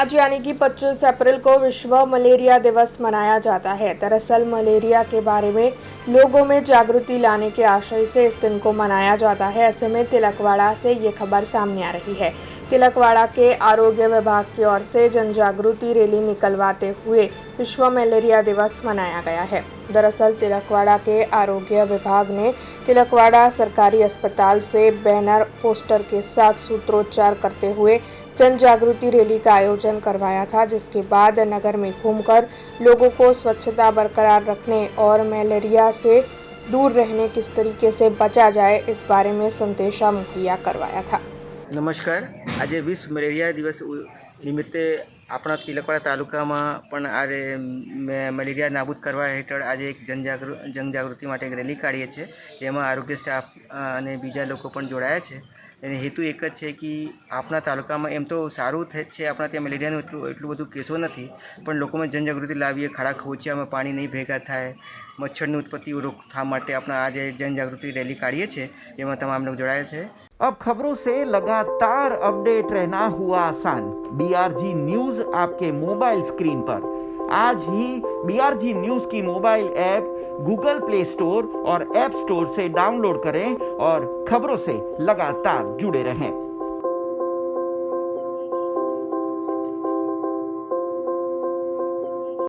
आज यानी कि 25 अप्रैल को विश्व मलेरिया दिवस मनाया जाता है। दरअसल मलेरिया के बारे में लोगों में जागृति लाने के आशय से इस दिन को मनाया जाता है। ऐसे में तिलकवाड़ा से ये खबर सामने आ रही है। तिलकवाड़ा के आरोग्य विभाग की ओर से जन जागृति रैली निकलवाते हुए विश्व मलेरिया दिवस मनाया गया है। दरअसल तिलकवाड़ा के आरोग्य विभाग ने तिलकवाड़ा सरकारी अस्पताल से बैनर पोस्टर के साथ सूत्रोच्चार करते हुए जन जागृति रैली का आयोजन करवाया था, जिसके बाद नगर में घूमकर लोगों को स्वच्छता बरकरार रखने और मलेरिया से दूर रहने किस तरीके से बचा जाए इस बारे में संदेशा मुहैया करवाया था। नमस्कार, आज विश्व मलेरिया दिवस निमित्ते अपना तिलकवाड़ा तालुकामां पण आज मलेरिया नाबूद करवा हेठळ आज एक जनजागृति माटे एक रेली काढीए छे, जेमां आरोग्य स्टाफ अने बीजा लोको पण जोड़ाया छे। एनो हेतु एक ज छे कि आपना तालुकामां एम तो सारूँ छे, आपणा त्यां मलेरियानुं एटલું બધું केसो નથી, पण लोकोमां जनजागृति लावीए। खाड़ा खोचियामां पाणी नहीं भेगा थाय, मच्छरनी उत्पत्ति रोकथाम माटे आपणे आज जनजागृति रैली काढीए छे, जेमां तमाम लोग जोड़ाया छे। अब खबरों से लगातार अपडेट रहना हुआ आसान। BRG न्यूज आपके मोबाइल स्क्रीन पर। आज ही BRG न्यूज की mobile app Google play store और ऐप स्टोर से डाउनलोड करें और खबरों से लगातार जुड़े रहें।